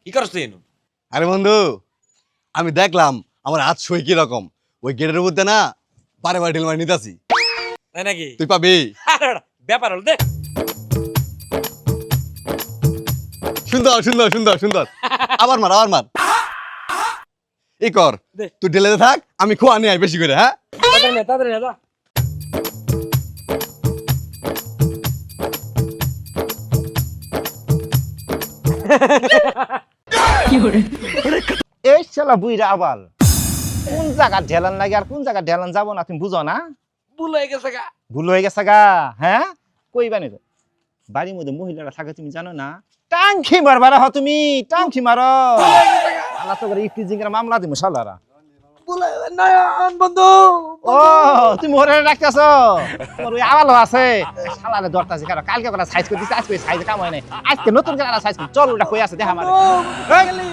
কি করছ তুই? আরে বন্ধু আমি দেখলাম আমার হাত সই কি রকম ওই গেটের মধ্যে না বারে বারে ঢিল মারি নিতাছি তাই নাকি? তুই পাবি আরে বেটা, ব্যাপার হল দে। সুন্দর সুন্দর সুন্দর সুন্দর আবার মার ই কর দে। তুই ঢেলে থাক আমি খোয়া নিয়ে আই বেশি করে হ্যাঁ তাড়াতাড়ি নে যা। এই শালা বুইরা আবাল কোন জায়গা ঢেলান লাগে আর কোন জায়গা ঢেলান যাবো না তুমি বুঝো না ভুল হয়ে গেছে গা। ভুল হয়ে গেছে গা হ্যাঁ কইবা নি তো বাড়ির মধ্যে মহিলারা থাকে তুমি জানো না টাঙ্কি মারবারা হ তুমি টাঙ্কি মারো আল্লাহ তো করে ইফটিজিংয়ের মামলা দিমু শালারা ভুল হয়ে গেছে, নয়ন বন্ধু। ও তুমি ওরে রাখতেছ তোমার ওই আওয়াল আছে শালারে দরতাছি কারণ কালকে করে সাইজ করে দিছি আজকে সাইজ কাম হয় নাই আজকে নতুন করে সাইজ চল ওটা কই আছে দেখা মানে বন্ধু, গেলি।